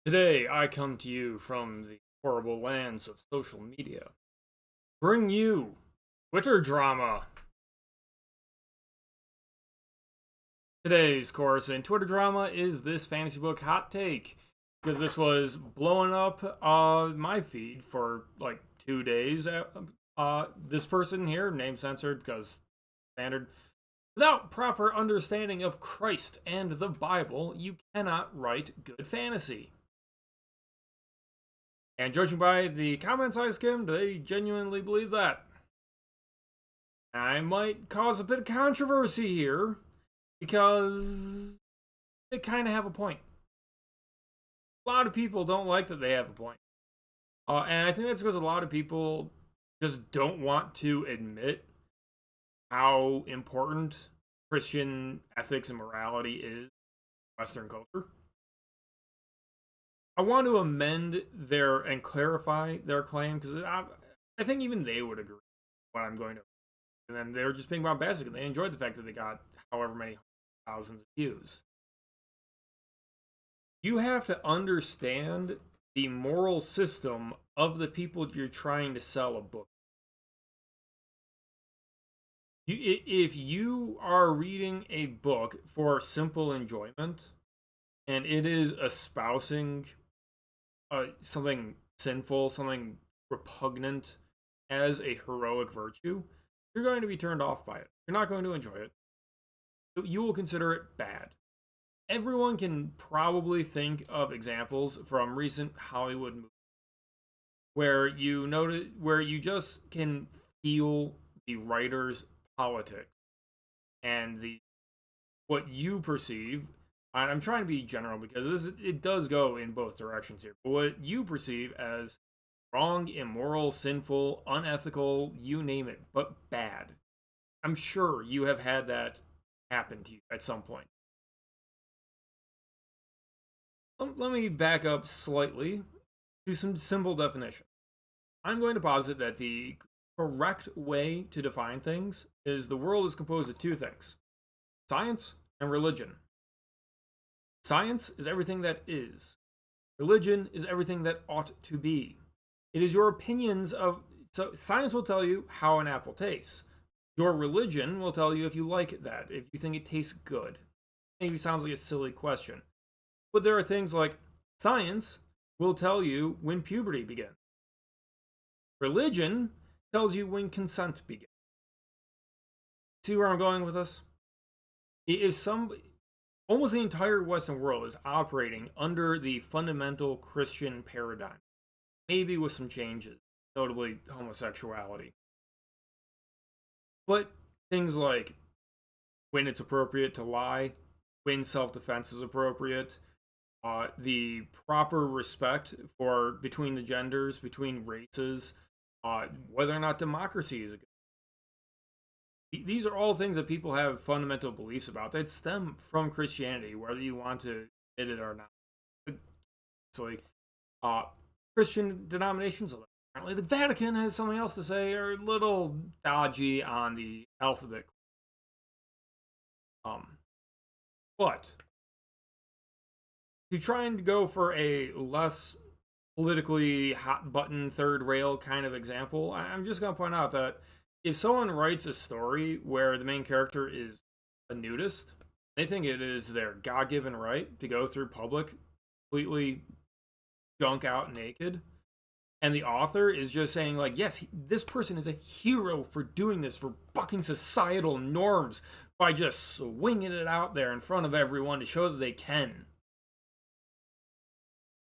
Today, I come to you from the horrible lands of social media. Bring you Twitter drama. Today's course in Twitter drama is this fantasy book hot take. Because this was blowing up my feed for like 2 days. This person here, name censored because standard. Without proper understanding of Christ and the Bible, you cannot write good fantasy. And judging by the comments I skimmed, they genuinely believe that. I might cause a bit of controversy here because they kind of have a point. A lot of people don't like that they have a point. And I think that's because a lot of people just don't want to admit how important Christian ethics and morality is in Western culture. I want to amend their and clarify their claim because I think even they would agree with what I'm going to. And then they were just being bombastic and they enjoyed the fact that they got however many thousands of views. You have to understand the moral system of the people you're trying to sell a book. If you are reading a book for simple enjoyment and it is espousing something sinful, something repugnant as a heroic virtue, you're going to be turned off by it. You're not going to enjoy it. You will consider it bad. Everyone can probably think of examples from recent Hollywood movies where you just can feel the writer's politics and the what you perceive. And I'm trying to be general because it does go in both directions here. But what you perceive as wrong, immoral, sinful, unethical, you name it, but bad. I'm sure you have had that happen to you at some point. Let me back up slightly to some simple definition. I'm going to posit that the correct way to define things is the world is composed of two things: science and religion. Science is everything that is, religion is everything that ought to be. It is your opinions of. So, science will tell you how an apple tastes. Your religion will tell you if you like that, if you think it tastes good. Maybe sounds like a silly question. But there are things like science will tell you when puberty begins. Religion tells you when consent begins. See where I'm going with this? If some almost the entire Western world is operating under the fundamental Christian paradigm, maybe with some changes, notably homosexuality. But things like when it's appropriate to lie, when self defense is appropriate, the proper respect for between the genders, between races, whether or not democracy is a good. These are all things that people have fundamental beliefs about that stem from Christianity, whether you want to admit it or not. So, like, uh, Christian denominations, apparently the Vatican has something else to say, are a little dodgy on the alphabet. Um, but to try and go for a less politically hot button third rail kind of example, I'm just going to point out that if someone writes a story where the main character is a nudist, they think it is their God given right to go through public completely junk out naked. And the author is just saying, like, yes, this person is a hero for doing this, for bucking societal norms by just swinging it out there in front of everyone to show that they can.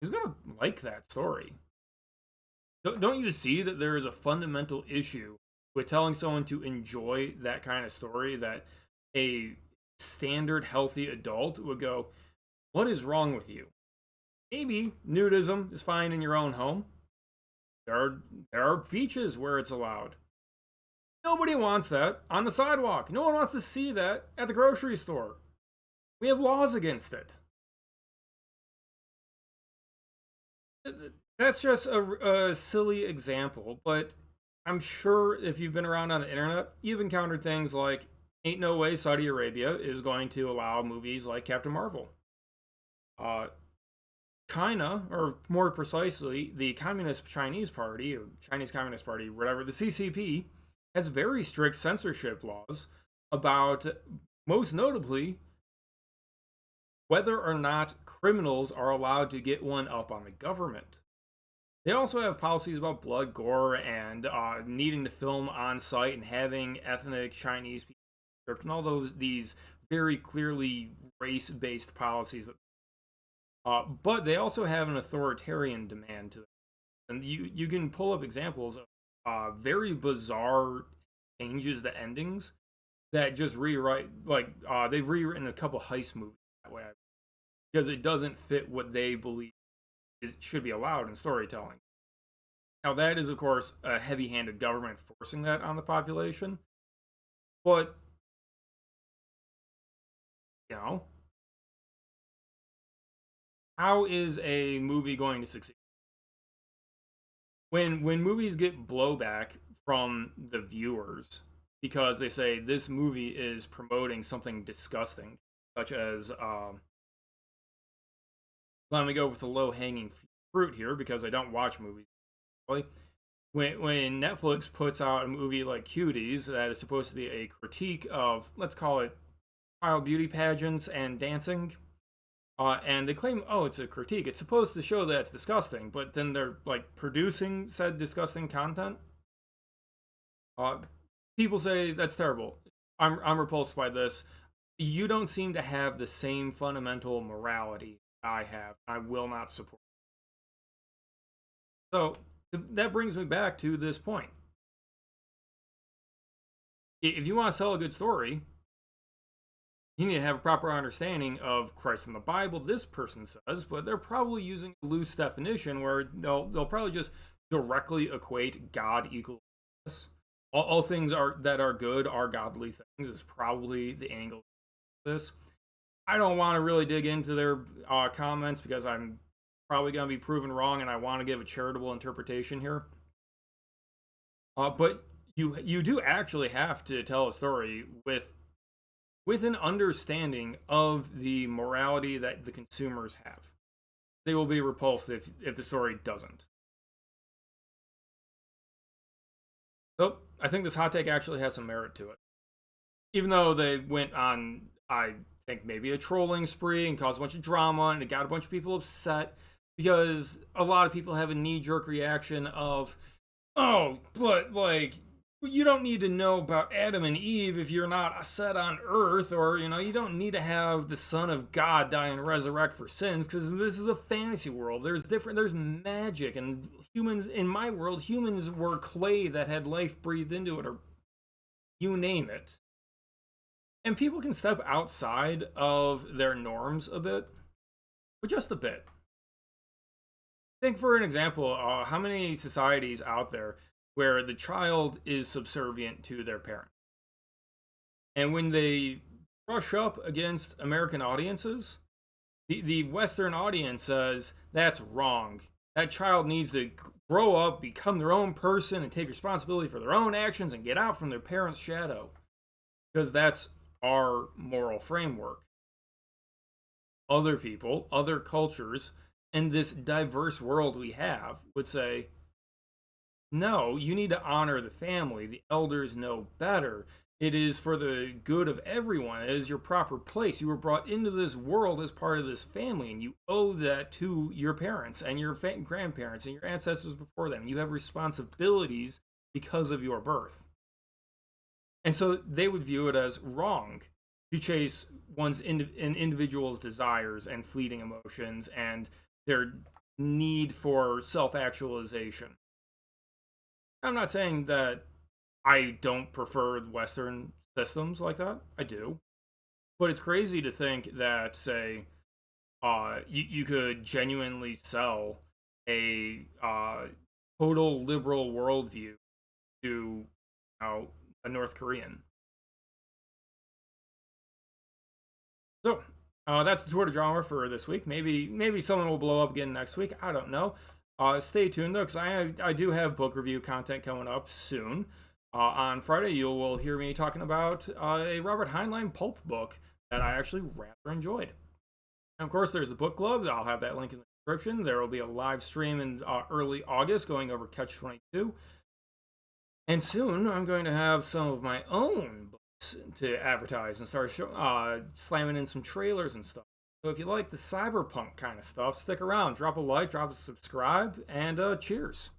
Who's gonna like that story? Don't you see that there is a fundamental issue with telling someone to enjoy that kind of story that a standard healthy adult would go, what is wrong with you? Maybe nudism is fine in your own home. There are beaches where it's allowed. Nobody wants that on the sidewalk. No one wants to see that at the grocery store. We have laws against it. That's just a silly example, but I'm sure if you've been around on the internet, you've encountered things like ain't no way Saudi Arabia is going to allow movies like Captain Marvel. Uh, China, or more precisely, the Communist Chinese Party, or Chinese Communist Party, whatever, the CCP, has very strict censorship laws about, most notably, whether or not criminals are allowed to get one up on the government. They also have policies about blood, gore, and needing to film on site and having ethnic Chinese people and all these very clearly race-based policies. But they also have an authoritarian demand to them. And you can pull up examples of very bizarre changes to endings that just rewrite, like they've rewritten a couple heist movies that way because it doesn't fit what they believe should be allowed in storytelling. Now that is of course a heavy-handed government forcing that on the population, but you know, how is a movie going to succeed? When movies get blowback from the viewers because they say this movie is promoting something disgusting, such as let me go with the low hanging fruit here because I don't watch movies. Really. When Netflix puts out a movie like Cuties that is supposed to be a critique of, let's call it, child beauty pageants and dancing, and they claim, oh, it's a critique. It's supposed to show that it's disgusting, but then they're like producing said disgusting content. Uh, People say that's terrible. I'm repulsed by this. You don't seem to have the same fundamental morality I have. I will not support. So that brings me back to this point. If you want to sell a good story, you need to have a proper understanding of Christ in the Bible, this person says, but they're probably using a loose definition where they'll probably just directly equate God equal this. All things that are good are godly things is probably the angle of this. I don't want to really dig into their comments because I'm probably going to be proven wrong, and I want to give a charitable interpretation here. But you do actually have to tell a story with an understanding of the morality that the consumers have. They will be repulsed if the story doesn't. So I think this hot take actually has some merit to it. Even though they went on, I think, maybe a trolling spree and caused a bunch of drama and it got a bunch of people upset because a lot of people have a knee-jerk reaction of, oh, but like, you don't need to know about Adam and Eve if you're not set on Earth, or you don't need to have the Son of God die and resurrect for sins because this is a fantasy world. There's magic, and humans in my world, humans were clay that had life breathed into it, or you name it. And people can step outside of their norms a bit, but just a bit. Think for an example, how many societies out there where the child is subservient to their parent. And when they brush up against American audiences, the Western audience says that's wrong. That child needs to grow up, become their own person, and take responsibility for their own actions and get out from their parents' shadow. Because that's our moral framework. Other people, other cultures, and this diverse world we have would say, no, you need to honor the family. The elders know better. It is for the good of everyone. It is your proper place. You were brought into this world as part of this family, and you owe that to your parents and your grandparents and your ancestors before them. You have responsibilities because of your birth. And so they would view it as wrong to chase an individual's desires and fleeting emotions and their need for self-actualization. I'm not saying that I don't prefer Western systems like that. I do. But it's crazy to think that, say, you could genuinely sell a total liberal worldview to a North Korean. So, that's the Twitter drama for this week. Maybe someone will blow up again next week. I don't know. Stay tuned though, because I do have book review content coming up soon. On Friday, you will hear me talking about a Robert Heinlein pulp book that I actually rather enjoyed. And of course, there's the book club. I'll have that link in the description. There will be a live stream in early August going over Catch 22. And soon, I'm going to have some of my own books to advertise and start slamming in some trailers and stuff. So if you like the cyberpunk kind of stuff, stick around, drop a like, drop a subscribe, and cheers.